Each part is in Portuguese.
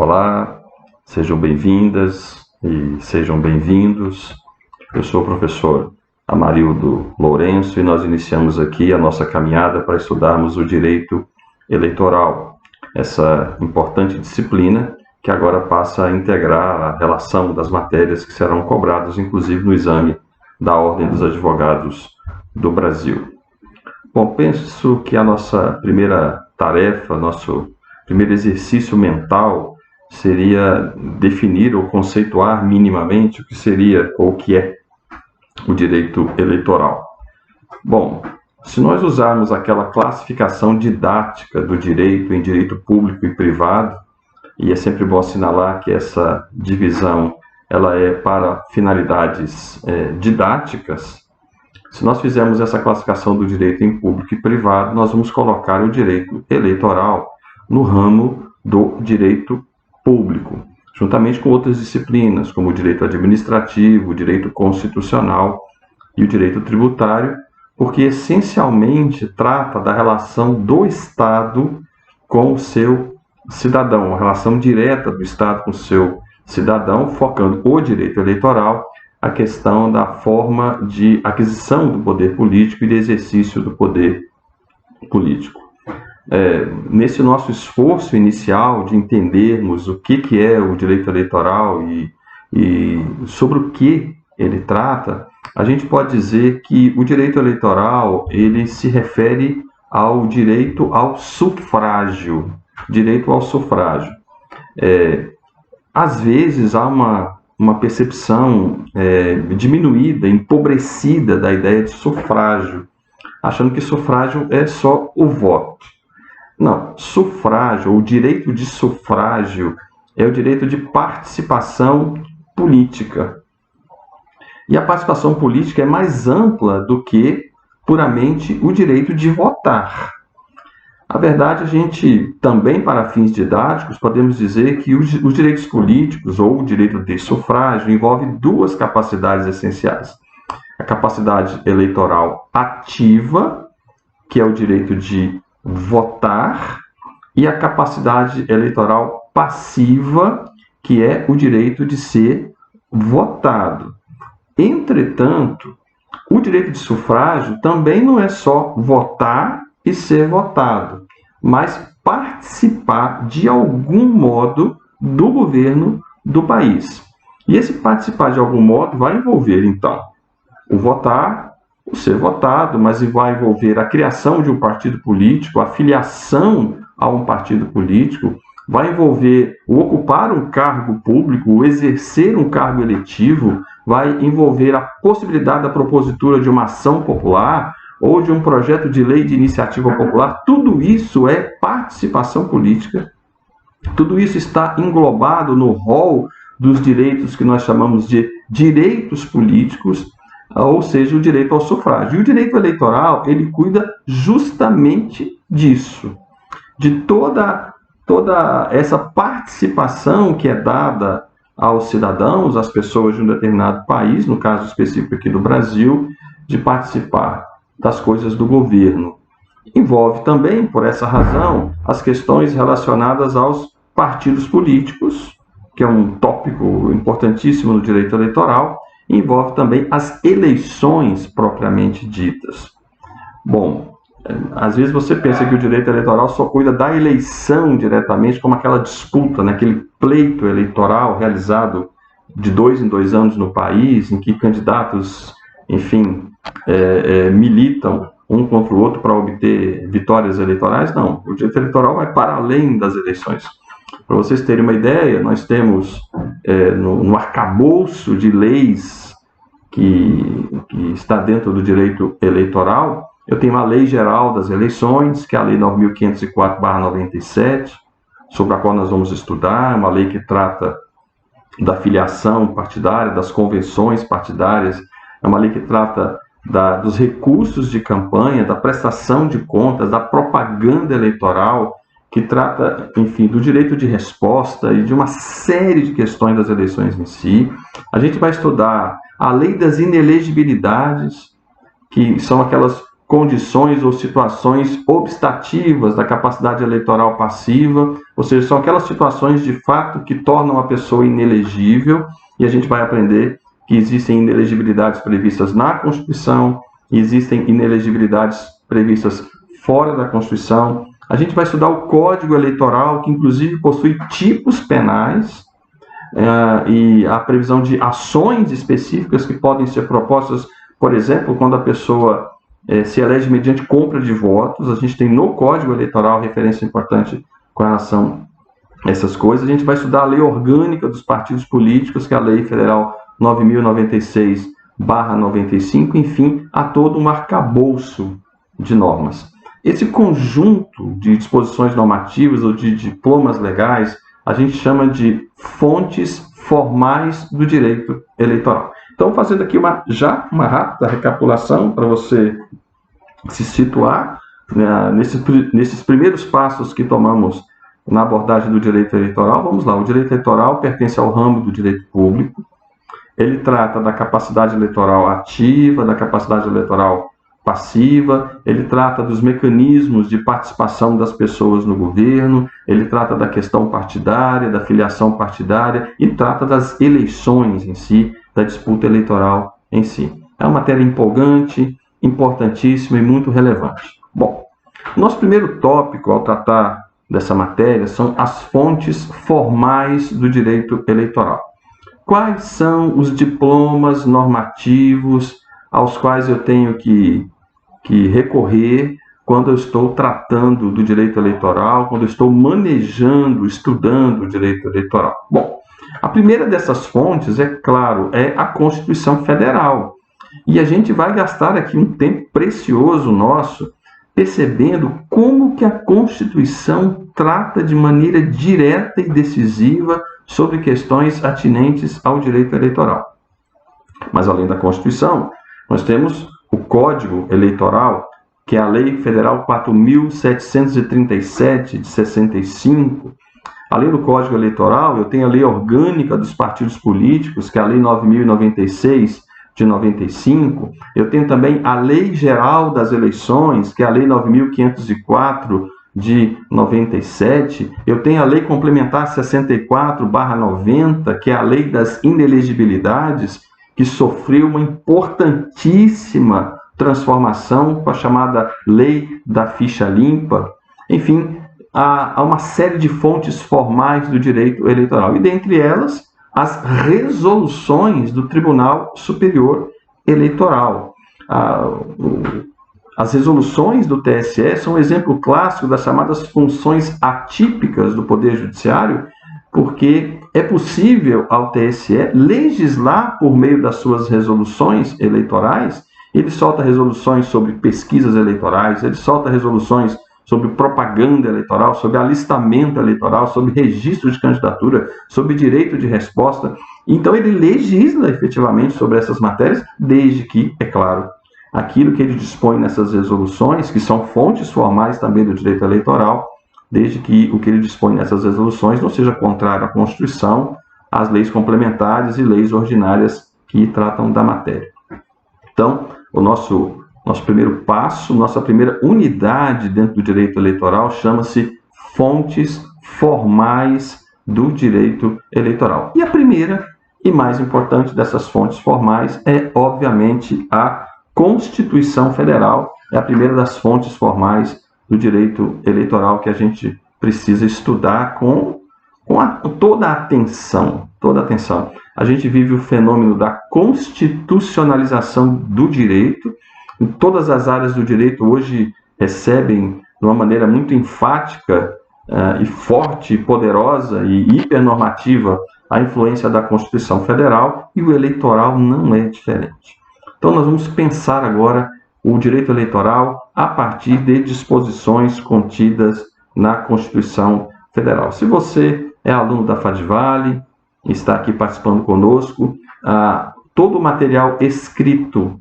Olá, sejam bem-vindas e sejam bem-vindos. Eu sou o professor Amarildo Lourenço e nós iniciamos aqui a nossa caminhada para estudarmos o direito eleitoral, essa importante disciplina que agora passa a integrar a relação das matérias que serão cobradas, inclusive no exame da Ordem dos Advogados do Brasil. Bom, penso que a nossa primeira tarefa, nosso primeiro exercício mental seria definir ou conceituar minimamente o que seria ou o que é o direito eleitoral. Bom, se nós usarmos aquela classificação didática do direito em direito público e privado, e é sempre bom assinalar que essa divisão ela é para finalidades didáticas, se nós fizermos essa classificação do direito em público e privado, nós vamos colocar o direito eleitoral no ramo do direito público, juntamente com outras disciplinas, como o direito administrativo, o direito constitucional e o direito tributário, porque essencialmente trata da relação do Estado com o seu cidadão, a relação direta do Estado com o seu cidadão, focando o direito eleitoral, a questão da forma de aquisição do poder político e de exercício do poder político. Nesse nosso esforço inicial de entendermos o que é o direito eleitoral e sobre o que ele trata, a gente pode dizer que o direito eleitoral ele se refere ao direito ao sufrágio. Às vezes há uma percepção diminuída, empobrecida da ideia de sufrágio, achando que sufrágio é só o voto. Não, sufrágio, o direito de sufrágio é o direito de participação política. E a participação política é mais ampla do que puramente o direito de votar. Na verdade, a gente também, para fins didáticos, podemos dizer que os direitos políticos ou o direito de sufrágio envolve duas capacidades essenciais. A capacidade eleitoral ativa, que é o direito de votar, e a capacidade eleitoral passiva, que é o direito de ser votado. Entretanto, o direito de sufrágio também não é só votar e ser votado, mas participar de algum modo do governo do país. E esse participar de algum modo vai envolver, então, o votar, o ser votado, mas vai envolver a criação de um partido político, a filiação a um partido político, vai envolver o ocupar um cargo público, o exercer um cargo eletivo, vai envolver a possibilidade da propositura de uma ação popular ou de um projeto de lei de iniciativa popular. Tudo isso é participação política, tudo isso está englobado no rol dos direitos que nós chamamos de direitos políticos, ou seja, o direito ao sufrágio. E o direito eleitoral, ele cuida justamente disso, de toda essa participação que é dada aos cidadãos, às pessoas de um determinado país, no caso específico aqui do Brasil, de participar das coisas do governo. Envolve também, por essa razão, as questões relacionadas aos partidos políticos, que é um tópico importantíssimo no direito eleitoral, e envolve também as eleições propriamente ditas. Bom, às vezes você pensa que o direito eleitoral só cuida da eleição diretamente, como aquela disputa, aquele pleito eleitoral realizado de 2 em 2 anos no país, em que candidatos, enfim, militam um contra o outro para obter vitórias eleitorais. Não, o direito eleitoral vai para além das eleições. Para vocês terem uma ideia, nós temos no arcabouço de leis que está dentro do direito eleitoral, eu tenho a Lei Geral das Eleições, que é a Lei 9.504/97, sobre a qual nós vamos estudar, uma lei que trata da filiação partidária, das convenções partidárias, é uma lei que trata dos recursos de campanha, da prestação de contas, da propaganda eleitoral, que trata, enfim, do direito de resposta e de uma série de questões das eleições em si. A gente vai estudar a Lei das Inelegibilidades, que são aquelas condições ou situações obstativas da capacidade eleitoral passiva, ou seja, são aquelas situações de fato que tornam a pessoa inelegível, e a gente vai aprender que existem inelegibilidades previstas na Constituição, existem inelegibilidades previstas fora da Constituição. A gente vai estudar o Código Eleitoral, que inclusive possui tipos penais, e a previsão de ações específicas que podem ser propostas, por exemplo, quando a pessoa se elege mediante compra de votos. A gente tem no Código Eleitoral referência importante com relação a essas coisas. A gente vai estudar a lei orgânica dos partidos políticos, que é a Lei Federal 9.096/95, enfim, há todo um arcabouço de normas. Esse conjunto de disposições normativas ou de diplomas legais a gente chama de fontes formais do direito eleitoral. Então, fazendo aqui uma rápida recapitulação para você se situar nesses primeiros passos que tomamos na abordagem do direito eleitoral. Vamos lá, o direito eleitoral pertence ao ramo do direito público. Ele trata da capacidade eleitoral ativa, da capacidade eleitoral passiva, ele trata dos mecanismos de participação das pessoas no governo, ele trata da questão partidária, da filiação partidária e trata das eleições em si, da disputa eleitoral em si. É uma matéria empolgante, importantíssima e muito relevante. Bom, nosso primeiro tópico ao tratar dessa matéria são as fontes formais do direito eleitoral. Quais são os diplomas normativos aos quais eu tenho que recorrer quando eu estou tratando do direito eleitoral, quando eu estou manejando, estudando o direito eleitoral? Bom, a primeira dessas fontes, é claro, é a Constituição Federal. E a gente vai gastar aqui um tempo precioso nosso percebendo como que a Constituição trata de maneira direta e decisiva sobre questões atinentes ao direito eleitoral. Mas além da Constituição, nós temos o Código Eleitoral, que é a Lei Federal 4.737 de 65. Além do Código Eleitoral, eu tenho a Lei Orgânica dos Partidos Políticos, que é a Lei 9.096 de 95. Eu tenho também a Lei Geral das Eleições, que é a Lei 9.504 de 97. Eu tenho a Lei Complementar 64/90, que é a Lei das Inelegibilidades, que sofreu uma importantíssima transformação com a chamada Lei da Ficha Limpa. Enfim, há uma série de fontes formais do direito eleitoral, e dentre elas, as resoluções do Tribunal Superior Eleitoral. As resoluções do TSE são um exemplo clássico das chamadas funções atípicas do Poder Judiciário, porque é possível ao TSE legislar por meio das suas resoluções eleitorais. Ele solta resoluções sobre pesquisas eleitorais, ele solta resoluções sobre propaganda eleitoral, sobre alistamento eleitoral, sobre registro de candidatura, sobre direito de resposta. Então ele legisla efetivamente sobre essas matérias, desde que, é claro, aquilo que ele dispõe nessas resoluções, que são fontes formais também do direito eleitoral, desde que o que ele dispõe nessas resoluções não seja contrário à Constituição, às leis complementares e leis ordinárias que tratam da matéria. Então, o nosso primeiro passo, nossa primeira unidade dentro do direito eleitoral chama-se fontes formais do direito eleitoral. E a primeira e mais importante dessas fontes formais é, obviamente, a Constituição Federal. É a primeira das fontes formais do direito eleitoral que a gente precisa estudar com toda a atenção. A gente vive o fenômeno da constitucionalização do direito. Em todas as áreas do direito hoje recebem de uma maneira muito enfática e forte, poderosa e hipernormativa a influência da Constituição Federal, e o eleitoral não é diferente. Então nós vamos pensar agora o direito eleitoral a partir de disposições contidas na Constituição Federal. Se você é aluno da Fadvale, está aqui participando conosco, todo o material escrito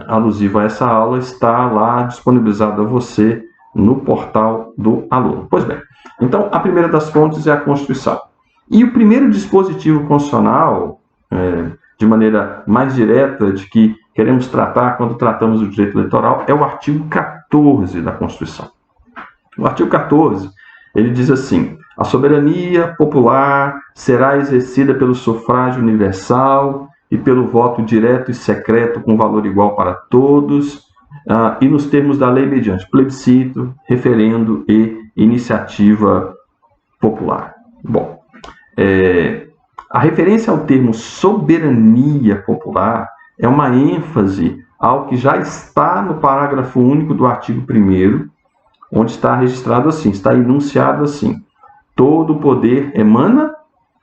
alusivo a essa aula está lá disponibilizado a você no portal do aluno. Pois bem, então a primeira das fontes é a Constituição. E o primeiro dispositivo constitucional, de maneira mais direta, de que queremos tratar quando tratamos do direito eleitoral é o artigo 14 da Constituição. O artigo 14, ele diz assim: a soberania popular será exercida pelo sufrágio universal e pelo voto direto e secreto com valor igual para todos, e nos termos da lei mediante plebiscito, referendo e iniciativa popular. Bom, a referência ao termo soberania popular é uma ênfase ao que já está no parágrafo único do artigo 1º, onde está registrado assim, está enunciado assim: todo o poder emana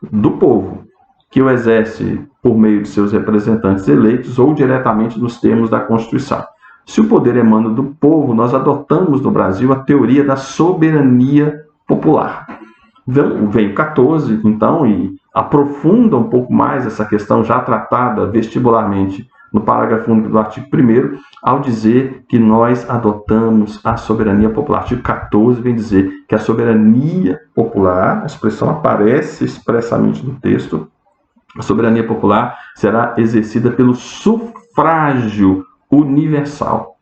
do povo, que o exerce por meio de seus representantes eleitos ou diretamente nos termos da Constituição. Se o poder emana do povo, nós adotamos no Brasil a teoria da soberania popular. Vem o 14, então, e aprofunda um pouco mais essa questão já tratada vestibularmente no parágrafo único do artigo 1º, ao dizer que nós adotamos a soberania popular. O artigo 14 vem dizer que a soberania popular, a expressão aparece expressamente no texto, a soberania popular será exercida pelo sufrágio universal.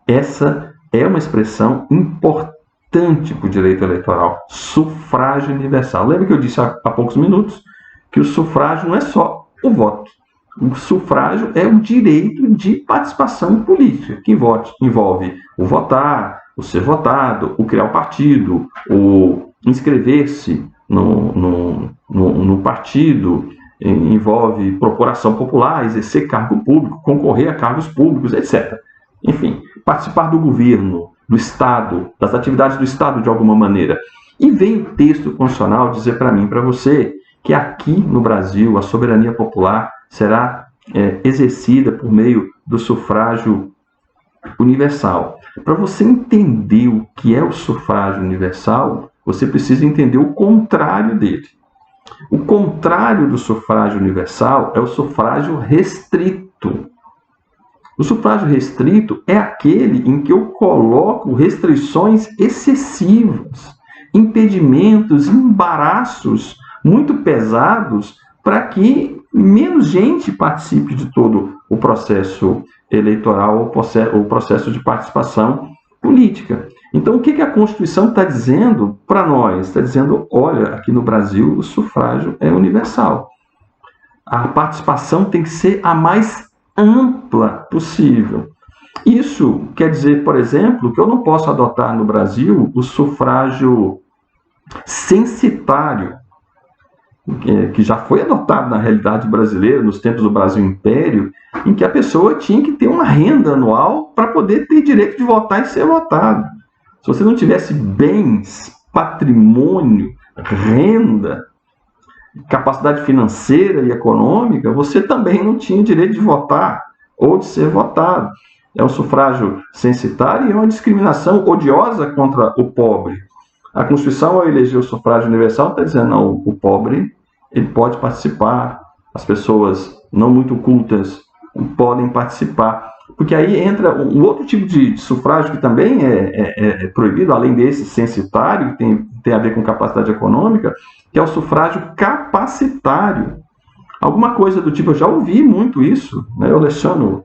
Essa é uma expressão importante para o direito eleitoral, sufrágio universal. Lembra que eu disse há poucos minutos que o sufrágio não é só o voto. O sufrágio é o direito de participação política, que envolve o votar, o ser votado, o criar o partido, o inscrever-se no partido, envolve procuração popular, exercer cargo público, concorrer a cargos públicos, etc. Enfim, participar do governo, do Estado, das atividades do Estado de alguma maneira. E vem o texto constitucional dizer para mim e para você que aqui no Brasil a soberania popular será exercida por meio do sufrágio universal. Para você entender o que é o sufrágio universal, você precisa entender o contrário dele. O contrário do sufrágio universal é o sufrágio restrito. O sufrágio restrito é aquele em que eu coloco restrições excessivas, impedimentos, embaraços muito pesados para que menos gente participe de todo o processo eleitoral ou o processo de participação política. Então, o que a Constituição está dizendo para nós? Está dizendo, olha, aqui no Brasil o sufrágio é universal. A participação tem que ser a mais ampla possível. Isso quer dizer, por exemplo, que eu não posso adotar no Brasil o sufrágio censitário, que já foi adotado na realidade brasileira, nos tempos do Brasil Império, em que a pessoa tinha que ter uma renda anual para poder ter direito de votar e ser votado. Se você não tivesse bens, patrimônio, renda, capacidade financeira e econômica, você também não tinha direito de votar ou de ser votado. É um sufrágio censitário e é uma discriminação odiosa contra o pobre. A Constituição, ao eleger o sufrágio universal, está dizendo, não, o pobre ele pode participar, as pessoas não muito cultas podem participar. Porque aí entra um outro tipo de sufrágio que também é proibido, além desse censitário, que tem a ver com capacidade econômica, que é o sufrágio capacitário. Alguma coisa do tipo, eu já ouvi muito isso, né? Eu leciono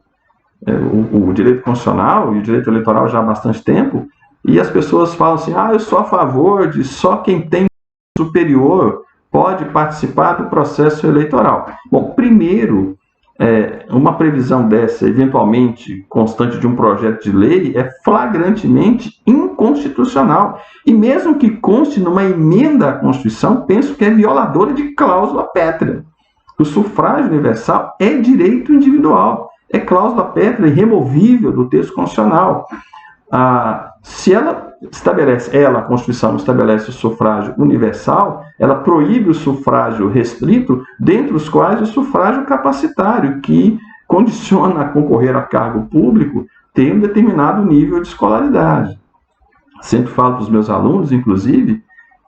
o direito constitucional e o direito eleitoral já há bastante tempo, e as pessoas falam assim, eu sou a favor de só quem tem superior pode participar do processo eleitoral. Bom, primeiro, uma previsão dessa, eventualmente constante de um projeto de lei, é flagrantemente inconstitucional. E mesmo que conste numa emenda à Constituição, penso que é violadora de cláusula pétrea. O sufrágio universal é direito individual, é cláusula pétrea irremovível do texto constitucional. Se ela estabelece, a Constituição estabelece o sufrágio universal, ela proíbe o sufrágio restrito, dentre os quais o sufrágio capacitário, que condiciona a concorrer a cargo público ter um determinado nível de escolaridade. Sempre falo para os meus alunos, inclusive,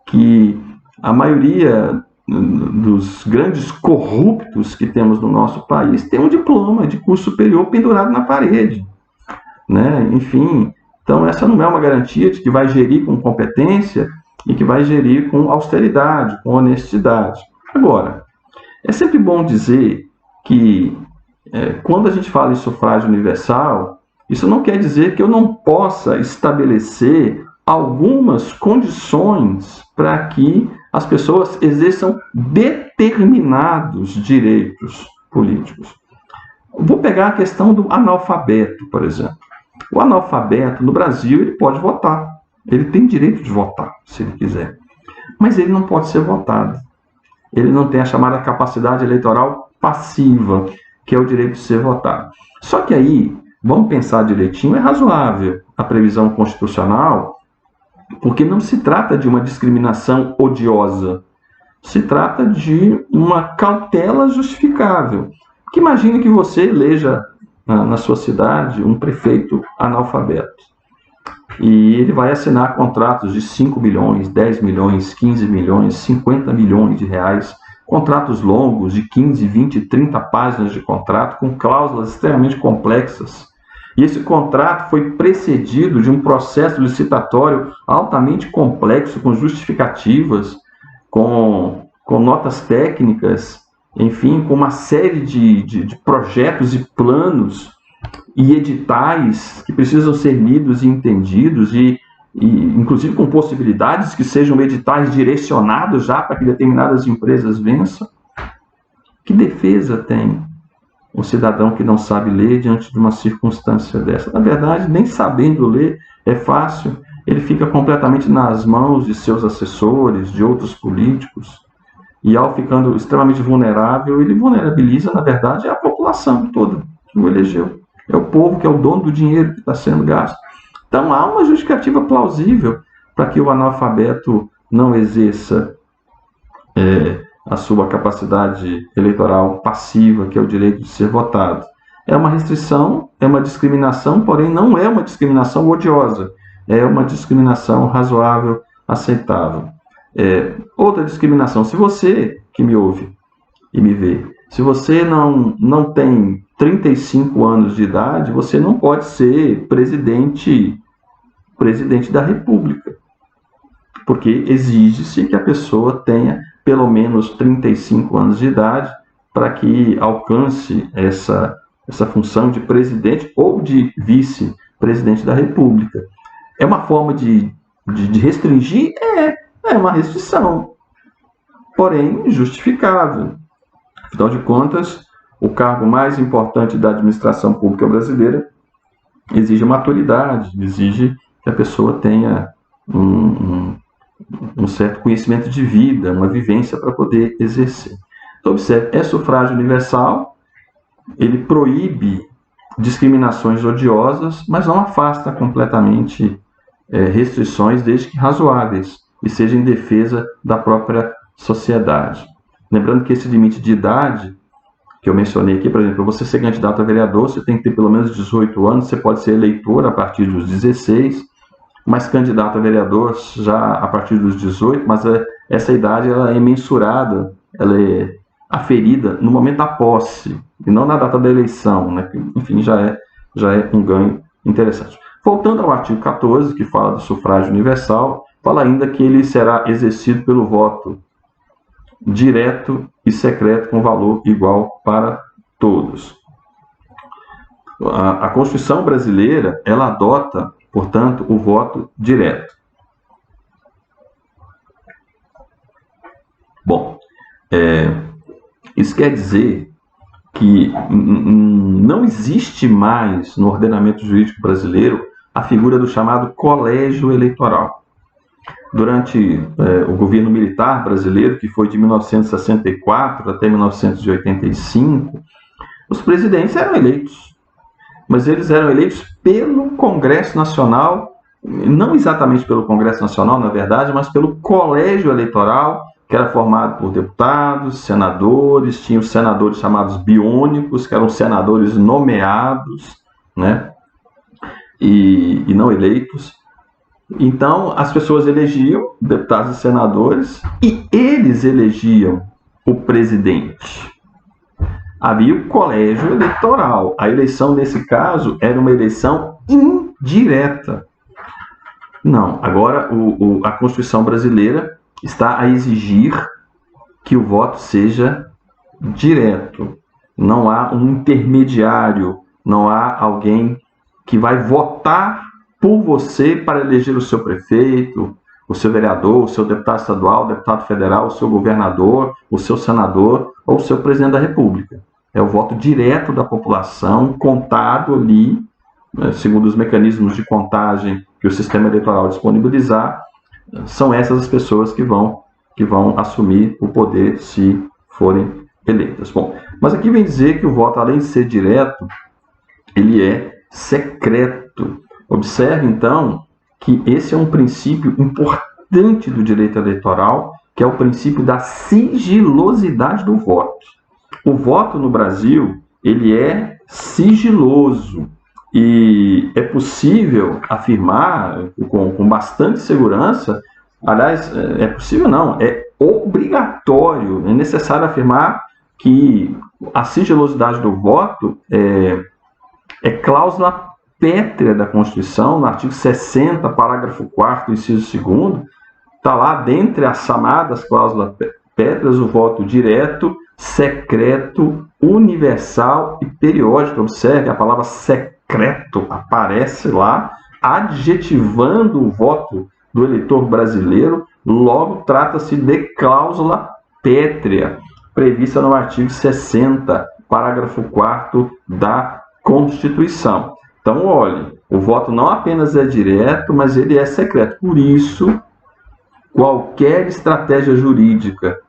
que a maioria dos grandes corruptos que temos no nosso país tem um diploma de curso superior pendurado na parede, né? Enfim, então essa não é uma garantia de que vai gerir com competência e que vai gerir com austeridade, com honestidade. Agora, é sempre bom dizer que quando a gente fala em sufrágio universal, isso não quer dizer que eu não possa estabelecer algumas condições para que as pessoas exerçam determinados direitos políticos. Vou pegar a questão do analfabeto, por exemplo. O analfabeto, no Brasil, ele pode votar. Ele tem direito de votar, se ele quiser. Mas ele não pode ser votado. Ele não tem a chamada capacidade eleitoral passiva, que é o direito de ser votado. Só que aí, vamos pensar direitinho, é razoável a previsão constitucional, porque não se trata de uma discriminação odiosa, se trata de uma cautela justificável. Porque imagine que você eleja na sua cidade um prefeito analfabeto. E ele vai assinar contratos de 5 milhões, 10 milhões, 15 milhões, 50 milhões de reais, contratos longos de 15, 20, 30 páginas de contrato, com cláusulas extremamente complexas. E esse contrato foi precedido de um processo licitatório altamente complexo, com justificativas, com notas técnicas, enfim, com uma série de projetos e planos e editais que precisam ser lidos e entendidos, e inclusive com possibilidades que sejam editais direcionados já para que determinadas empresas vençam. Que defesa tem um cidadão que não sabe ler diante de uma circunstância dessa? Na verdade, nem sabendo ler é fácil, ele fica completamente nas mãos de seus assessores, de outros políticos, e ao ficando extremamente vulnerável, ele vulnerabiliza, na verdade, a população toda que o elegeu. É o povo que é o dono do dinheiro que está sendo gasto. Então há uma justificativa plausível para que o analfabeto não exerça a sua capacidade eleitoral passiva, que é o direito de ser votado. É uma restrição, é uma discriminação, porém não é uma discriminação odiosa, é uma discriminação razoável, aceitável. Outra discriminação, se você que me ouve e me vê, se você não tem 35 anos de idade, você não pode ser presidente da República, porque exige-se que a pessoa tenha pelo menos 35 anos de idade para que alcance essa função de presidente ou de vice-presidente da República. É uma forma de restringir? É uma restrição, porém justificável. Afinal de contas, o cargo mais importante da administração pública brasileira exige maturidade, exige que a pessoa tenha um certo conhecimento de vida, uma vivência para poder exercer. Então, observe, é sufrágio universal, ele proíbe discriminações odiosas, mas não afasta completamente restrições, desde que razoáveis, e seja em defesa da própria sociedade. Lembrando que esse limite de idade, que eu mencionei aqui, por exemplo, para você ser candidato a vereador, você tem que ter pelo menos 18 anos, você pode ser eleitor a partir dos 16, mas candidato a vereador já a partir dos 18, mas essa idade ela é mensurada, ela é aferida no momento da posse, e não na data da eleição, né? Enfim, já é um ganho interessante. Voltando ao artigo 14, que fala do sufrágio universal, fala ainda que ele será exercido pelo voto direto e secreto com valor igual para todos. A Constituição brasileira, ela adota, portanto, o voto direto. Bom, isso quer dizer que não existe mais no ordenamento jurídico brasileiro a figura do chamado colégio eleitoral. Durante o governo militar brasileiro, que foi de 1964 até 1985, os presidentes eram eleitos, mas eles eram eleitos pelo Congresso Nacional, não exatamente pelo Congresso Nacional, na verdade, mas pelo colégio eleitoral, que era formado por deputados, senadores, tinha os senadores chamados biônicos, que eram senadores nomeados, né, e não eleitos. Então, as pessoas elegiam deputados e senadores e eles elegiam o presidente. Havia o colégio eleitoral. A eleição, nesse caso, era uma eleição indireta. Não, agora a Constituição brasileira está a exigir que o voto seja direto. não há um intermediário, não há alguém que vai votar por você para eleger o seu prefeito, o seu vereador, o seu deputado estadual, o deputado federal, o seu governador, o seu senador ou o seu presidente da República. É o voto direto da população, contado ali, segundo os mecanismos de contagem que o sistema eleitoral disponibilizar. São essas as pessoas que vão assumir o poder se forem eleitas. Bom, mas aqui vem dizer que o voto, além de ser direto, ele é secreto. Observe, então, que esse é um princípio importante do direito eleitoral, que é o princípio da sigilosidade do voto. O voto no Brasil, ele é sigiloso e é possível afirmar com bastante segurança, aliás, é possível não, é obrigatório, é necessário afirmar que a sigilosidade do voto é cláusula pétrea da Constituição, no artigo 60, parágrafo 4º, inciso 2º, está lá, dentre as chamadas cláusulas pétreas, o voto direto, secreto, universal e periódico. Observe, a palavra secreto aparece lá, adjetivando o voto do eleitor brasileiro, logo trata-se de cláusula pétrea, prevista no artigo 60, parágrafo 4º da Constituição. Então, olhe, o voto não apenas é direto, mas ele é secreto. Por isso, qualquer estratégia jurídica,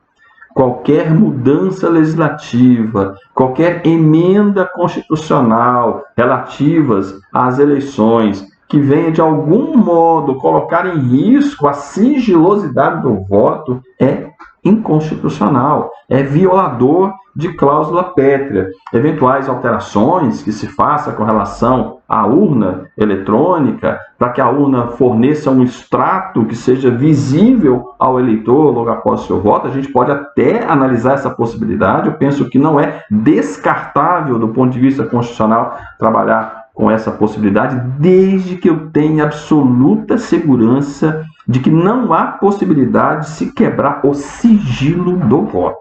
qualquer mudança legislativa, qualquer emenda constitucional relativas às eleições que venha de algum modo colocar em risco a sigilosidade do voto é inconstitucional, é violador de cláusula pétrea. Eventuais alterações que se faça com relação à urna eletrônica, para que a urna forneça um extrato que seja visível ao eleitor logo após o seu voto, a gente pode até analisar essa possibilidade. Eu penso que não é descartável do ponto de vista constitucional trabalhar com essa possibilidade, desde que eu tenha absoluta segurança de que não há possibilidade de se quebrar o sigilo do voto,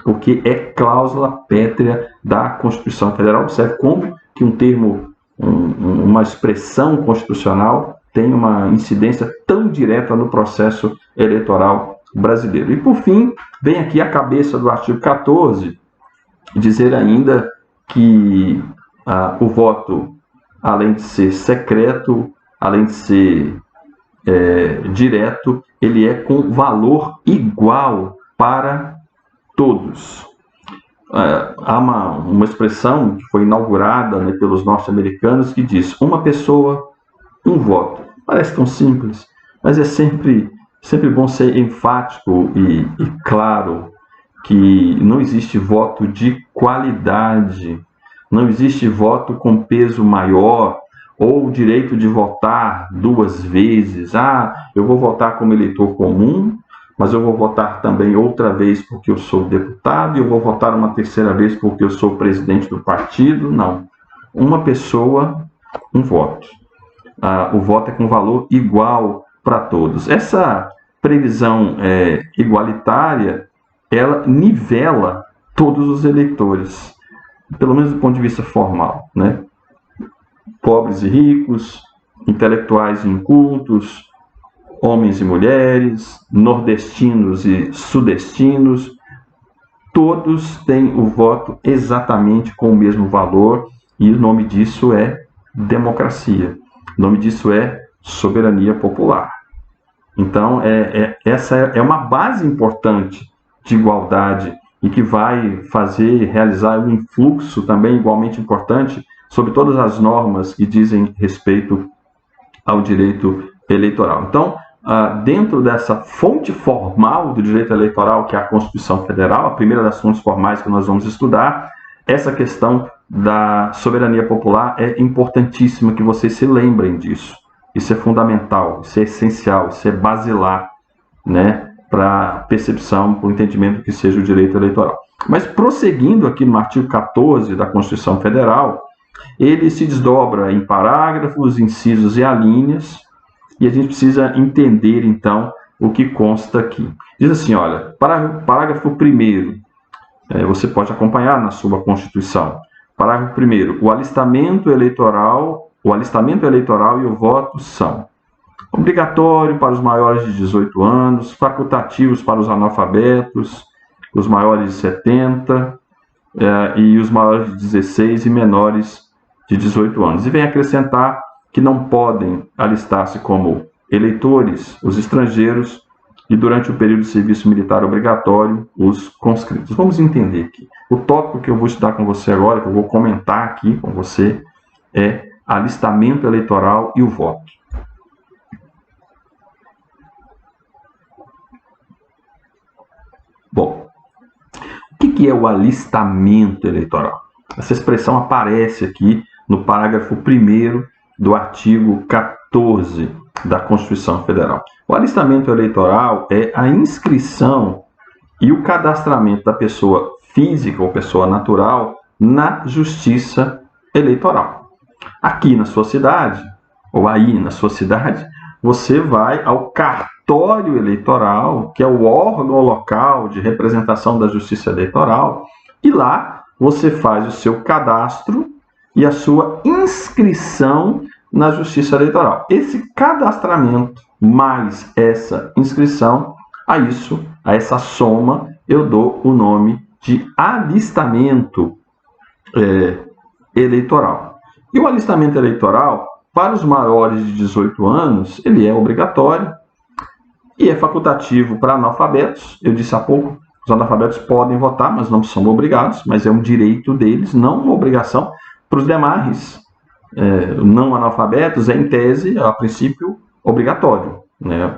porque é cláusula pétrea da Constituição Federal. Observe como que um termo, uma expressão constitucional tem uma incidência tão direta no processo eleitoral brasileiro. E, por fim, vem aqui a cabeça do artigo 14, dizer ainda que o voto, além de ser secreto, além de ser direto, ele é com valor igual para todos. Há uma expressão que foi inaugurada, né, pelos norte-americanos, que diz: uma pessoa, um voto. Parece tão simples, mas é sempre bom ser enfático e claro que não existe voto de qualidade, não existe voto com peso maior, ou o direito de votar duas vezes. Eu vou votar como eleitor comum, mas eu vou votar também outra vez porque eu sou deputado, e eu vou votar uma terceira vez porque eu sou presidente do partido. Não. Uma pessoa, um voto. O voto é com valor igual para todos. Essa previsão igualitária, ela nivela todos os eleitores, pelo menos do ponto de vista formal, né? Pobres e ricos, intelectuais e incultos, homens e mulheres, nordestinos e sudestinos, todos têm o voto exatamente com o mesmo valor, e o nome disso é democracia. O nome disso é soberania popular. Então, essa é uma base importante de igualdade e que vai realizar um influxo também igualmente importante sobre todas as normas que dizem respeito ao direito eleitoral. Então, dentro dessa fonte formal do direito eleitoral, que é a Constituição Federal, a primeira das fontes formais que nós vamos estudar, essa questão da soberania popular é importantíssima que vocês se lembrem disso. Isso é fundamental, isso é essencial, isso é basilar, né, para a percepção, para o entendimento que seja o direito eleitoral. Mas prosseguindo aqui no artigo 14 da Constituição Federal, ele se desdobra em parágrafos, incisos e alíneas, e a gente precisa entender, então, o que consta aqui. Diz assim, olha, parágrafo 1º, Você pode acompanhar na sua Constituição. Parágrafo 1º. O alistamento eleitoral e o voto são obrigatório para os maiores de 18 anos, facultativos para os analfabetos, os maiores de 70 e os maiores de 16 e menores de 18 anos. E vem acrescentar que não podem alistar-se como eleitores os estrangeiros e, durante o período de serviço militar obrigatório, os conscritos. Vamos entender aqui. O tópico que eu vou estudar com você agora, que eu vou comentar aqui com você, é alistamento eleitoral e o voto. Bom, o que é o alistamento eleitoral? Essa expressão aparece aqui no parágrafo 1º do artigo 14 da Constituição Federal. O alistamento eleitoral é a inscrição e o cadastramento da pessoa física ou pessoa natural na Justiça Eleitoral. Aqui na sua cidade, ou aí na sua cidade, você vai ao cartório eleitoral, que é o órgão local de representação da Justiça Eleitoral, e lá você faz o seu cadastro e a sua inscrição na Justiça Eleitoral. Esse cadastramento mais essa inscrição, a essa soma, eu dou o nome de alistamento eleitoral. E o alistamento eleitoral, para os maiores de 18 anos, ele é obrigatório e é facultativo para analfabetos. Eu disse há pouco, os analfabetos podem votar, mas não são obrigados, mas é um direito deles, não uma obrigação. Para os demais não analfabetos, em tese, a princípio, obrigatório.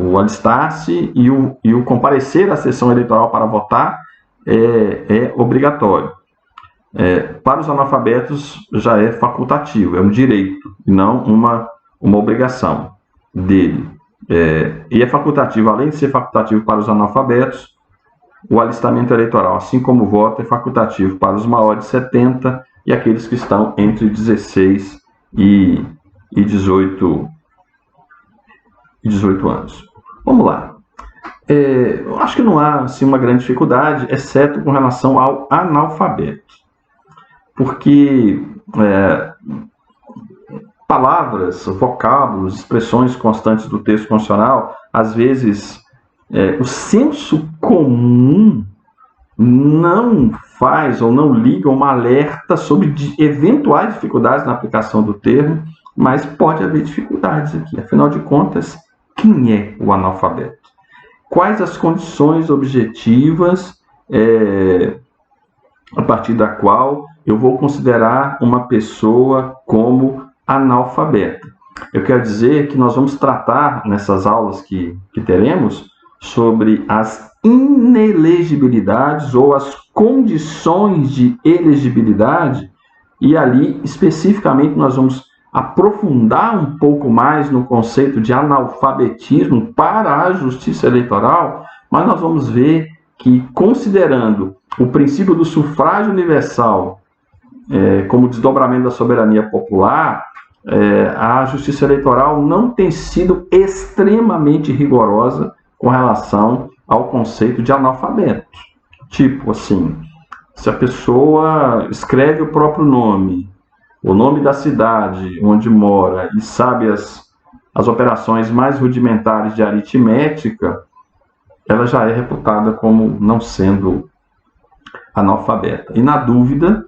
O alistar-se e o comparecer à sessão eleitoral para votar é obrigatório. Para os analfabetos já é facultativo, é um direito, e não uma obrigação dele. E é facultativo, além de ser facultativo para os analfabetos, o alistamento eleitoral, assim como o voto, é facultativo para os maiores de 70 e aqueles que estão entre 16 e 18 anos. Vamos lá. Eu acho que não há assim, uma grande dificuldade, exceto com relação ao analfabeto. Porque palavras, vocábulos, expressões constantes do texto constitucional, às vezes o senso comum não faz ou não liga uma alerta sobre eventuais dificuldades na aplicação do termo, mas pode haver dificuldades aqui. Afinal de contas, quem é o analfabeto? Quais as condições objetivas a partir da qual eu vou considerar uma pessoa como analfabeta? Eu quero dizer que nós vamos tratar nessas aulas que teremos sobre as inelegibilidades ou as condições de elegibilidade, e ali especificamente nós vamos aprofundar um pouco mais no conceito de analfabetismo para a Justiça Eleitoral, mas nós vamos ver que, considerando o princípio do sufrágio universal como desdobramento da soberania popular, a Justiça Eleitoral não tem sido extremamente rigorosa com relação ao conceito de analfabeto. Tipo assim, se a pessoa escreve o próprio nome, o nome da cidade onde mora e sabe as operações mais rudimentares de aritmética, ela já é reputada como não sendo analfabeta. E na dúvida,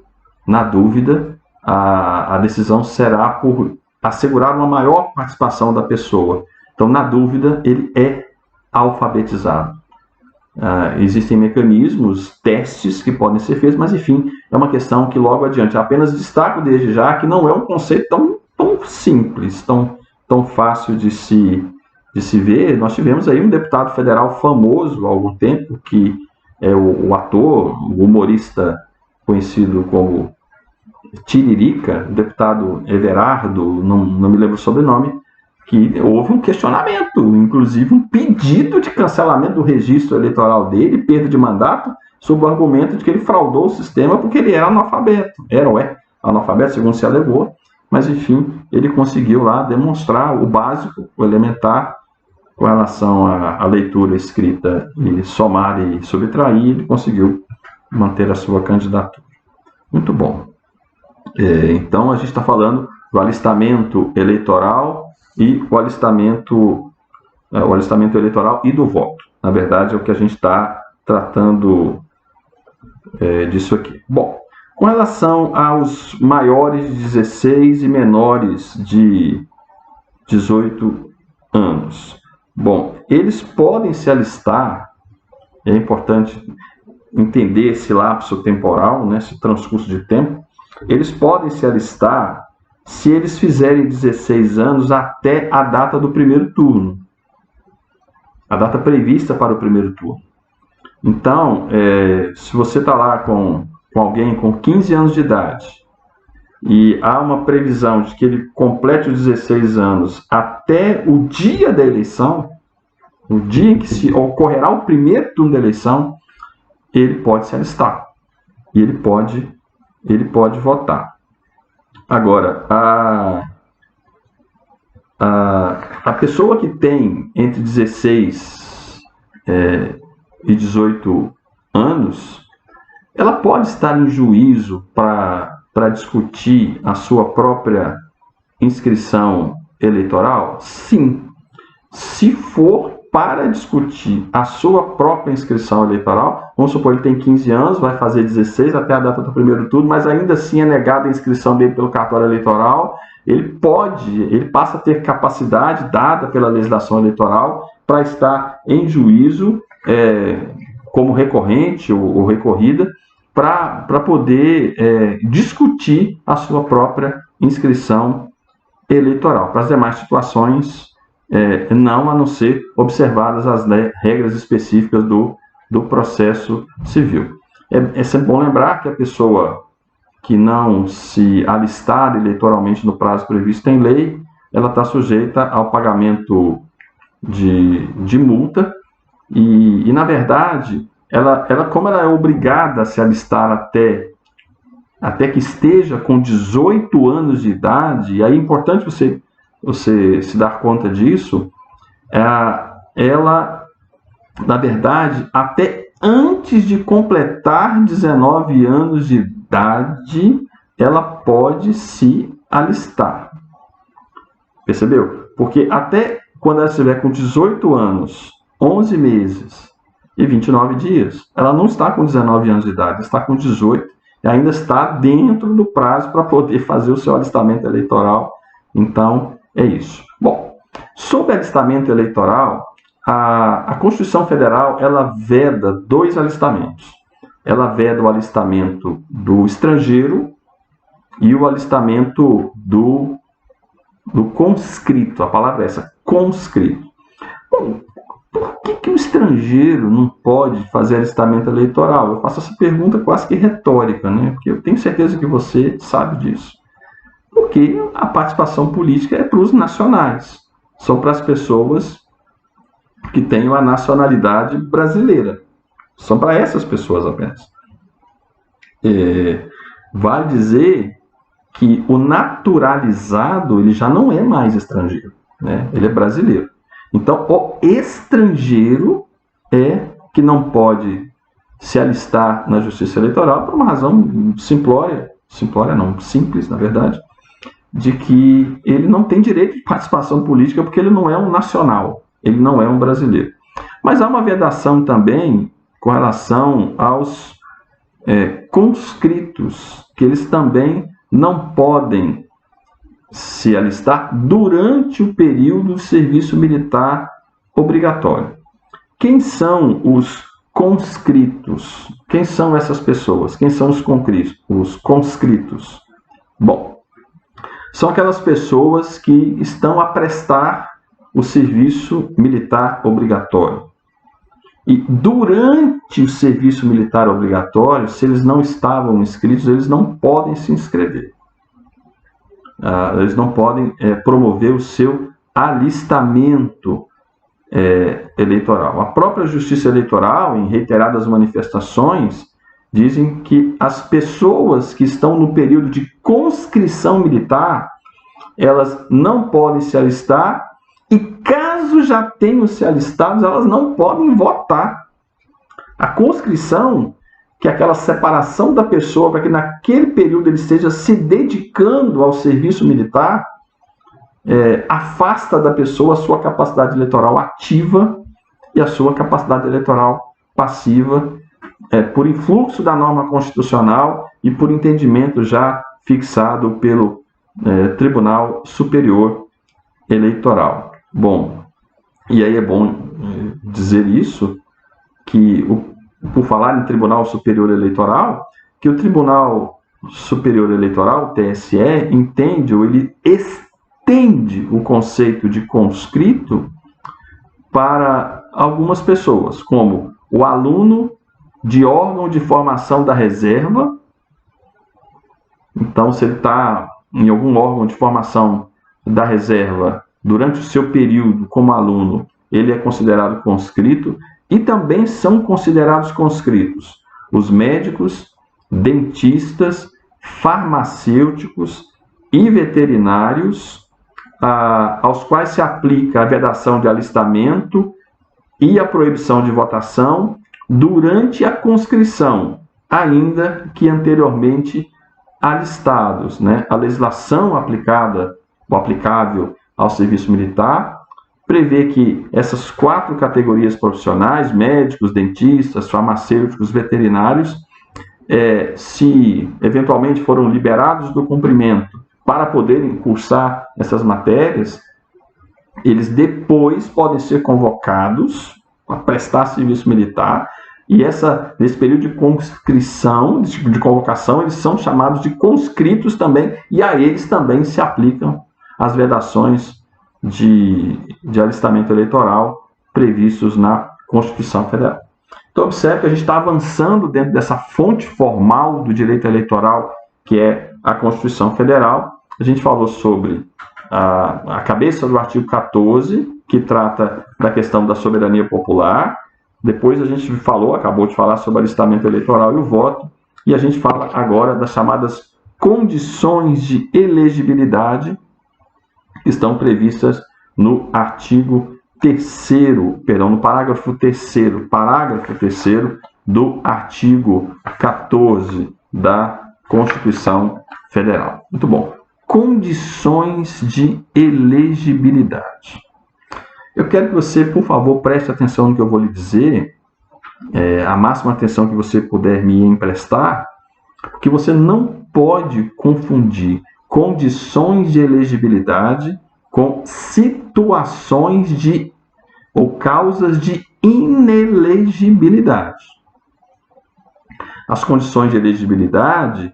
a decisão será por assegurar uma maior participação da pessoa. Então, na dúvida, ele é alfabetizado. Existem mecanismos, testes que podem ser feitos, mas enfim, é uma questão que logo adiante. Apenas destaco desde já que não é um conceito tão simples, tão fácil de se ver. Nós tivemos aí um deputado federal famoso há algum tempo, que é o ator, o humorista conhecido como Tiririca, o deputado Everardo, não me lembro o sobrenome, que houve um questionamento, inclusive um pedido de cancelamento do registro eleitoral dele, perda de mandato, sob o argumento de que ele fraudou o sistema porque ele era analfabeto. Era analfabeto, segundo se alegou, mas enfim, ele conseguiu lá demonstrar o básico, o elementar, com relação à leitura escrita e somar e subtrair, ele conseguiu manter a sua candidatura. Muito bom. Então, a gente está falando do alistamento eleitoral e o alistamento eleitoral e do voto. Na verdade, é o que a gente está tratando disso aqui. Bom, com relação aos maiores de 16 e menores de 18 anos. Bom, eles podem se alistar, é importante entender esse lapso temporal, né, esse transcurso de tempo. Eles podem se alistar se eles fizerem 16 anos até a data do primeiro turno, a data prevista para o primeiro turno. Então, se você está lá com alguém com 15 anos de idade e há uma previsão de que ele complete os 16 anos até o dia da eleição, o dia em que se ocorrerá o primeiro turno da eleição, ele pode se alistar e ele pode votar. Agora, a pessoa que tem entre 16 e 18 anos, ela pode estar em juízo para discutir a sua própria inscrição eleitoral? Sim. Se for para discutir a sua própria inscrição eleitoral, vamos supor que ele tem 15 anos, vai fazer 16 até a data do primeiro turno, mas ainda assim é negada a inscrição dele pelo cartório eleitoral, ele passa a ter capacidade dada pela legislação eleitoral para estar em juízo como recorrente ou recorrida, para poder discutir a sua própria inscrição eleitoral. Para as demais situações, não, a não ser observadas as regras específicas do processo civil. É sempre bom lembrar que a pessoa que não se alistar eleitoralmente no prazo previsto em lei, ela está sujeita ao pagamento de multa e na verdade, como ela é obrigada a se alistar até que esteja com 18 anos de idade, e aí é importante você se dar conta disso, ela, na verdade, até antes de completar 19 anos de idade, ela pode se alistar. Percebeu? Porque até quando ela estiver com 18 anos, 11 meses e 29 dias, ela não está com 19 anos de idade, está com 18 e ainda está dentro do prazo para poder fazer o seu alistamento eleitoral. Então, é isso. Bom, sobre alistamento eleitoral, a Constituição Federal, ela veda 2 alistamentos. Ela veda o alistamento do estrangeiro e o alistamento do conscrito. A palavra é essa, conscrito. Bom, por que o estrangeiro não pode fazer alistamento eleitoral? Eu faço essa pergunta quase que retórica, né? Porque eu tenho certeza que você sabe disso. Porque a participação política é para os nacionais, são para as pessoas que têm a nacionalidade brasileira, são para essas pessoas apenas. Vale dizer que o naturalizado ele já não é mais estrangeiro, né? Ele é brasileiro. Então, o estrangeiro que não pode se alistar na Justiça Eleitoral por uma razão simples, na verdade, de que ele não tem direito de participação política porque ele não é um nacional, ele não é um brasileiro. Mas há uma vedação também com relação aos conscritos, que eles também não podem se alistar durante o período de serviço militar obrigatório. Quem são os conscritos? Quem são essas pessoas? Quem são os conscritos? Bom, são aquelas pessoas que estão a prestar o serviço militar obrigatório. E durante o serviço militar obrigatório, se eles não estavam inscritos, eles não podem se inscrever. Eles não podem promover o seu alistamento eleitoral. A própria Justiça Eleitoral, em reiteradas manifestações, dizem que as pessoas que estão no período de conscrição militar, elas não podem se alistar e, caso já tenham se alistado, elas não podem votar. A conscrição que aquela separação da pessoa, para que naquele período ele esteja se dedicando ao serviço militar, afasta da pessoa a sua capacidade eleitoral ativa e a sua capacidade eleitoral passiva, por influxo da norma constitucional e por entendimento já fixado pelo Tribunal Superior Eleitoral. Bom, e aí é bom dizer isso, que por falar em Tribunal Superior Eleitoral, que o Tribunal Superior Eleitoral, o TSE, entende ou ele estende o conceito de conscrito para algumas pessoas, como o aluno de órgão de formação da reserva. Então, se ele está em algum órgão de formação da reserva durante o seu período como aluno, ele é considerado conscrito. E também são considerados conscritos os médicos, dentistas, farmacêuticos e veterinários, aos quais se aplica a vedação de alistamento e a proibição de votação durante a conscrição, ainda que anteriormente alistados, né? A legislação aplicada ou aplicável ao serviço militar prevê que essas 4 categorias profissionais, médicos, dentistas, farmacêuticos, veterinários, se eventualmente foram liberados do cumprimento para poderem cursar essas matérias, eles depois podem ser convocados a prestar serviço militar, e nesse período de conscrição, de convocação, eles são chamados de conscritos também, e a eles também se aplicam as vedações de alistamento eleitoral previstos na Constituição Federal. Então, observe que a gente está avançando dentro dessa fonte formal do direito eleitoral, que é a Constituição Federal. A gente falou sobre a cabeça do artigo 14, que trata da questão da soberania popular. Depois a gente acabou de falar sobre alistamento eleitoral e o voto. E a gente fala agora das chamadas condições de elegibilidade, que estão previstas no artigo 3º, no parágrafo 3º do artigo 14 da Constituição Federal. Muito bom. Condições de elegibilidade. Eu quero que você, por favor, preste atenção no que eu vou lhe dizer, a máxima atenção que você puder me emprestar, porque você não pode confundir condições de elegibilidade com situações ou causas de inelegibilidade. As condições de elegibilidade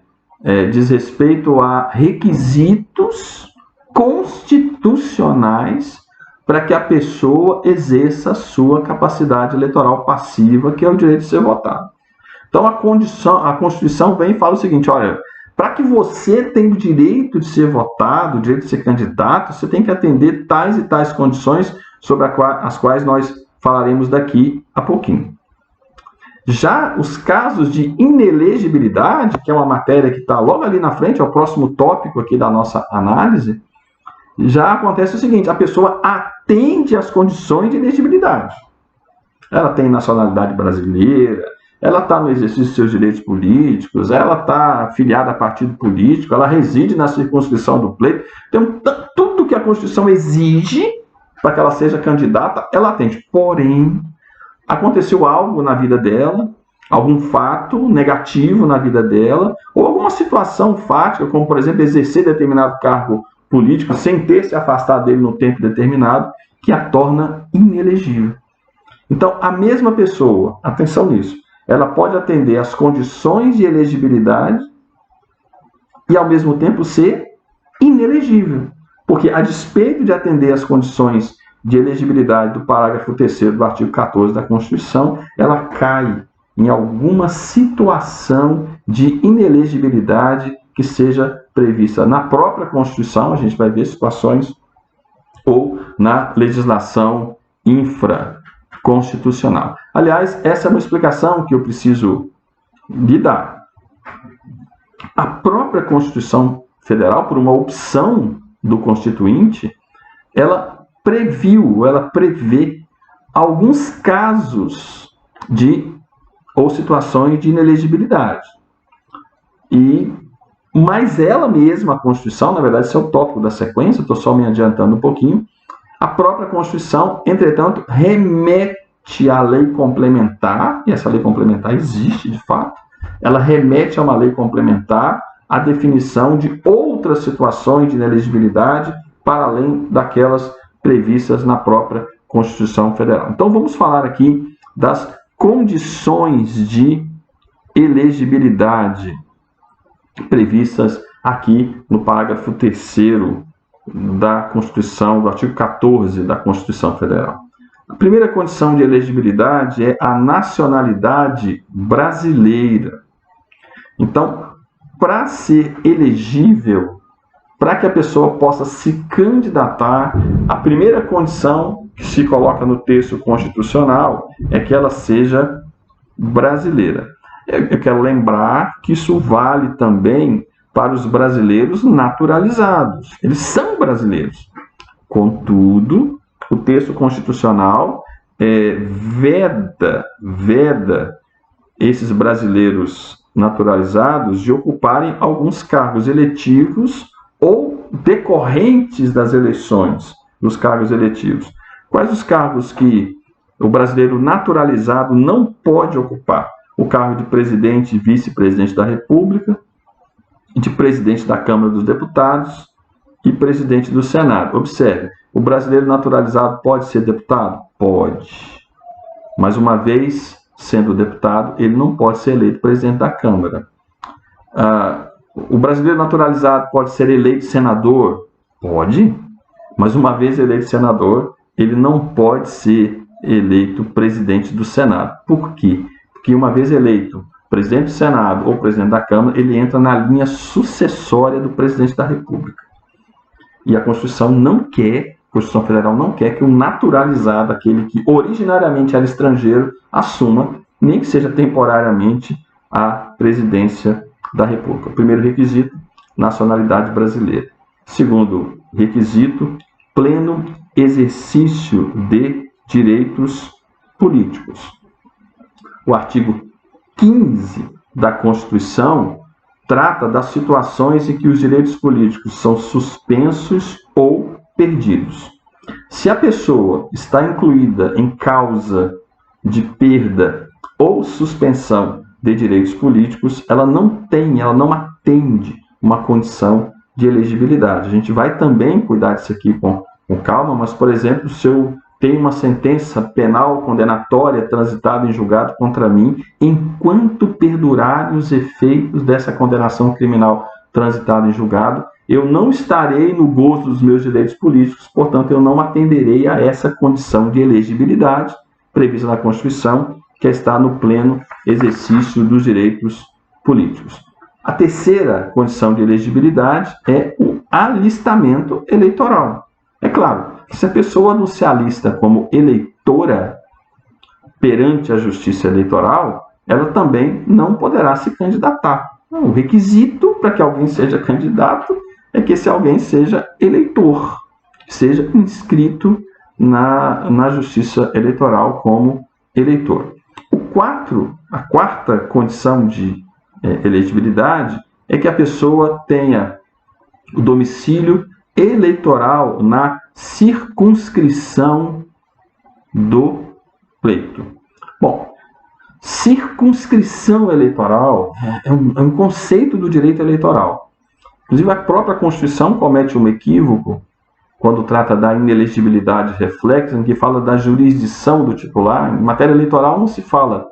diz respeito a requisitos constitucionais para que a pessoa exerça a sua capacidade eleitoral passiva, que é o direito de ser votado. Então a Constituição vem e fala o seguinte: olha, para que você tenha o direito de ser votado, o direito de ser candidato, você tem que atender tais e tais condições sobre as quais nós falaremos daqui a pouquinho. Já os casos de inelegibilidade, que é uma matéria que está logo ali na frente, é o próximo tópico aqui da nossa análise, já acontece o seguinte: a pessoa atende às condições de elegibilidade. Ela tem nacionalidade brasileira, ela está no exercício de seus direitos políticos, ela está afiliada a partido político, ela reside na circunscrição do pleito. Então, tudo que a Constituição exige para que ela seja candidata, ela atende. Porém, aconteceu algo na vida dela, algum fato negativo na vida dela, ou alguma situação fática, como, por exemplo, exercer determinado cargo político sem ter se afastado dele no tempo determinado, que a torna inelegível. Então, a mesma pessoa, atenção nisso, ela pode atender às condições de elegibilidade e, ao mesmo tempo, ser inelegível. Porque, a despeito de atender às condições de elegibilidade do parágrafo 3º do artigo 14 da Constituição, ela cai em alguma situação de inelegibilidade que seja prevista na própria Constituição, a gente vai ver situações, ou na legislação infraconstitucional. Aliás, essa é uma explicação que eu preciso lhe dar. A própria Constituição Federal, por uma opção do Constituinte, ela prevê alguns casos de ou situações de inelegibilidade. Mas ela mesma, a Constituição, na verdade, esse é o tópico da sequência, estou só me adiantando um pouquinho, a própria Constituição, entretanto, remete à lei complementar, e essa lei complementar existe de fato, ela remete a uma lei complementar a definição de outras situações de inelegibilidade para além daquelas previstas na própria Constituição Federal. Então vamos falar aqui das condições de elegibilidade previstas aqui no parágrafo 3º da Constituição, do artigo 14 da Constituição Federal. A primeira condição de elegibilidade é a nacionalidade brasileira. Então, para ser elegível, para que a pessoa possa se candidatar, a primeira condição que se coloca no texto constitucional é que ela seja brasileira. Eu quero lembrar que isso vale também para os brasileiros naturalizados. Eles são brasileiros. Contudo, o texto constitucional veda esses brasileiros naturalizados de ocuparem alguns cargos eletivos ou decorrentes das eleições dos cargos eletivos. Quais os cargos que o brasileiro naturalizado não pode ocupar? O cargo de presidente e vice-presidente da República, de presidente da Câmara dos Deputados e presidente do Senado. Observe, o brasileiro naturalizado pode ser deputado? Pode. Mas uma vez sendo deputado, ele não pode ser eleito presidente da Câmara. O brasileiro naturalizado pode ser eleito senador? Pode. Mas uma vez eleito senador, ele não pode ser eleito presidente do Senado. Por quê? Porque uma vez eleito presidente do Senado ou presidente da Câmara, ele entra na linha sucessória do presidente da República. E a Constituição a Constituição Federal não quer que o naturalizado, aquele que originariamente era estrangeiro, assuma, nem que seja temporariamente, a presidência da República. Primeiro requisito, nacionalidade brasileira. Segundo requisito, pleno exercício de direitos políticos. O artigo 15 da Constituição trata das situações em que os direitos políticos são suspensos ou perdidos. Se a pessoa está incluída em causa de perda ou suspensão de direitos políticos, ela não atende uma condição de elegibilidade. A gente vai também cuidar disso aqui com calma, mas, por exemplo, se eu tenho uma sentença penal condenatória transitada em julgado contra mim, enquanto perdurarem os efeitos dessa condenação criminal transitada em julgado, eu não estarei no gozo dos meus direitos políticos, portanto, eu não atenderei a essa condição de elegibilidade prevista na Constituição, que está no pleno exercício dos direitos políticos. A terceira condição de elegibilidade é o alistamento eleitoral. É claro que se a pessoa não se alista como eleitora perante a Justiça Eleitoral, ela também não poderá se candidatar. O requisito para que alguém seja candidato é que esse alguém seja eleitor, seja inscrito na Justiça Eleitoral como eleitor. A quarta condição de elegibilidade é que a pessoa tenha o domicílio eleitoral na circunscrição do pleito. Bom, circunscrição eleitoral é um conceito do direito eleitoral. Inclusive, a própria Constituição comete um equívoco quando trata da inelegibilidade reflexa, em que fala da jurisdição do titular. Em matéria eleitoral não se fala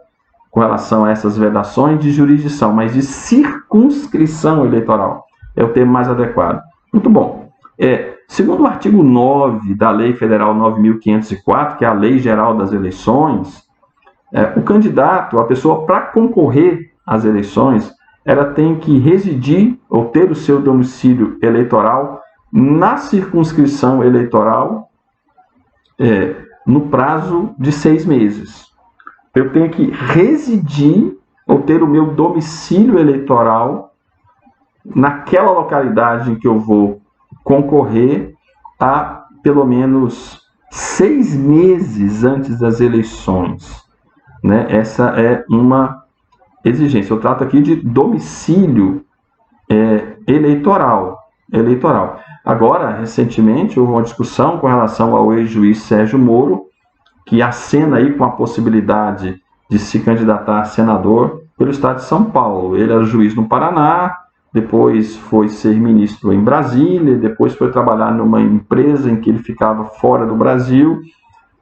com relação a essas vedações de jurisdição, mas de circunscrição eleitoral. É o termo mais adequado. Muito bom. Segundo o artigo 9 da Lei Federal 9.504, que é a Lei Geral das Eleições, o candidato, a pessoa, para concorrer às eleições, ela tem que residir ou ter o seu domicílio eleitoral na circunscrição eleitoral no prazo de 6 meses. Eu tenho que residir ou ter o meu domicílio eleitoral naquela localidade em que eu vou concorrer há pelo menos 6 meses antes das eleições. né? Essa é uma exigência. Eu trato aqui de domicílio eleitoral. Agora, recentemente, houve uma discussão com relação ao ex-juiz Sérgio Moro, que acena aí com a possibilidade de se candidatar a senador pelo estado de São Paulo. Ele era juiz no Paraná, depois foi ser ministro em Brasília, depois foi trabalhar numa empresa em que ele ficava fora do Brasil,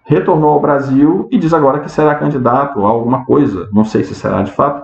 retornou ao Brasil e diz agora que será candidato a alguma coisa, não sei se será de fato,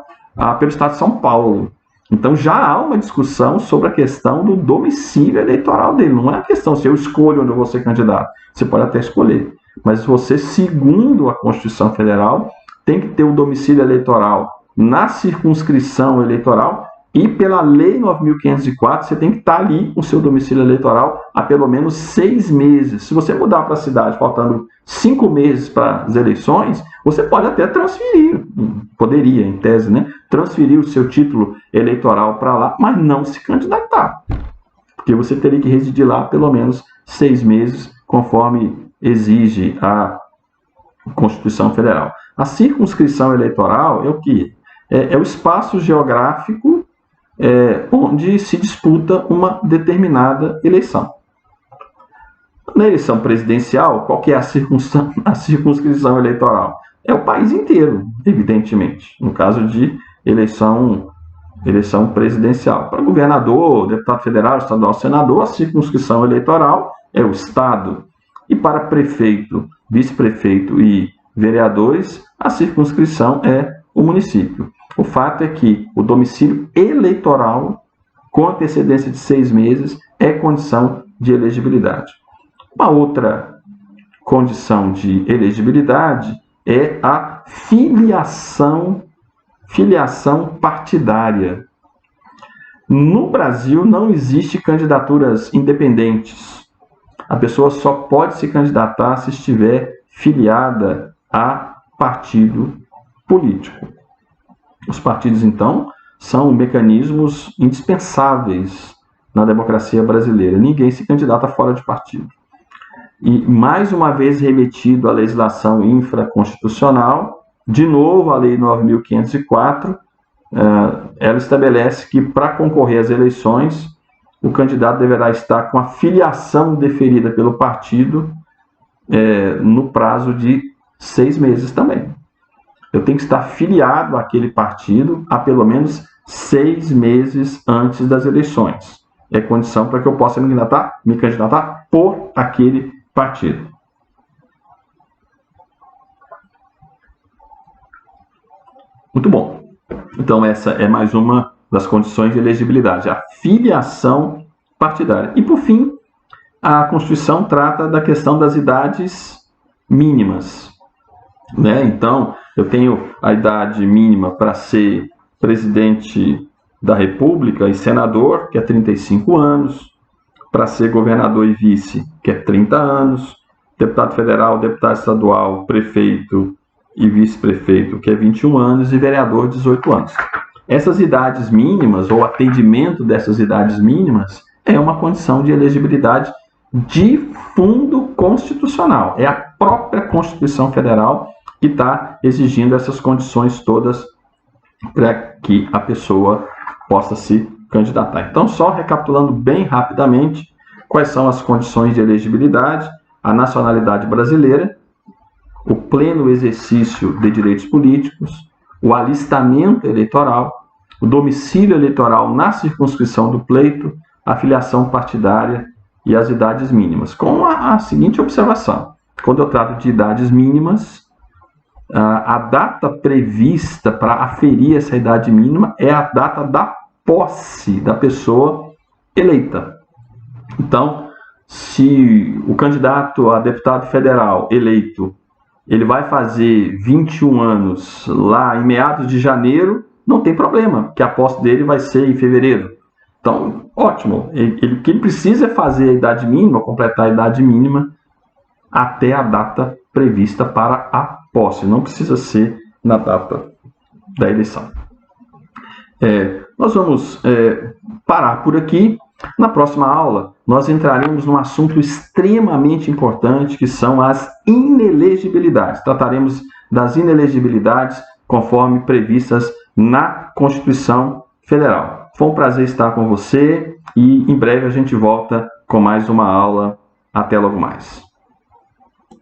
pelo estado de São Paulo. Então já há uma discussão sobre a questão do domicílio eleitoral dele. Não é a questão se eu escolho onde eu vou ser candidato. Você pode até escolher. Mas você, segundo a Constituição Federal, tem que ter o domicílio eleitoral na circunscrição eleitoral e pela Lei 9.504 você tem que estar ali com o seu domicílio eleitoral há pelo menos 6 meses. Se você mudar para a cidade faltando 5 meses para as eleições, você pode até transferir, poderia, em tese, né, transferir o seu título eleitoral para lá, mas não se candidatar, porque você teria que residir lá pelo menos 6 meses, conforme exige a Constituição Federal. A circunscrição eleitoral é o quê? É o espaço geográfico onde se disputa uma determinada eleição. Na eleição presidencial, qual que é a circunscrição eleitoral? É o país inteiro, evidentemente, no caso de eleição presidencial. Para governador, deputado federal, estadual, senador, a circunscrição eleitoral é o estado. E para prefeito, vice-prefeito e vereadores, a circunscrição é o município. O fato é que o domicílio eleitoral, com antecedência de 6 meses, é condição de elegibilidade. Uma outra condição de elegibilidade é a filiação partidária. No Brasil não existe candidaturas independentes. A pessoa só pode se candidatar se estiver filiada a partido político. Os partidos, então, são mecanismos indispensáveis na democracia brasileira. Ninguém se candidata fora de partido. E, mais uma vez, remetido à legislação infraconstitucional, de novo, a Lei 9.504, ela estabelece que, para concorrer às eleições, o candidato deverá estar com a filiação deferida pelo partido no prazo de 6 meses também. Eu tenho que estar filiado àquele partido há pelo menos 6 meses antes das eleições. É condição para que eu possa me candidatar por aquele partido. Muito bom. Então essa é mais uma das condições de elegibilidade, a filiação partidária. E por fim, a Constituição trata da questão das idades mínimas, né? Então, eu tenho a idade mínima para ser presidente da República e senador, que é 35 anos, para ser governador e vice, que é 30 anos, deputado federal, deputado estadual, prefeito e vice-prefeito, que é 21 anos, e vereador, 18 anos. Essas idades mínimas, ou atendimento dessas idades mínimas, é uma condição de elegibilidade de fundo constitucional. É a própria Constituição Federal que está exigindo essas condições todas para que a pessoa possa se candidatar. Então, só recapitulando bem rapidamente, quais são as condições de elegibilidade: a nacionalidade brasileira, o pleno exercício de direitos políticos, o alistamento eleitoral, o domicílio eleitoral na circunscrição do pleito, a filiação partidária e as idades mínimas. Com a seguinte observação: quando eu trato de idades mínimas, a data prevista para aferir essa idade mínima é a data da posse da pessoa eleita. Então, se o candidato a deputado federal eleito ele vai fazer 21 anos lá em meados de janeiro, não tem problema, porque a posse dele vai ser em fevereiro. Então, ótimo. O que ele precisa é fazer a idade mínima, completar a idade mínima até a data prevista para a posse. Não precisa ser na data da eleição. Nós vamos parar por aqui. Na próxima aula, nós entraremos num assunto extremamente importante, que são as inelegibilidades. Trataremos das inelegibilidades conforme previstas na Constituição Federal. Foi um prazer estar com você e em breve a gente volta com mais uma aula. Até logo mais.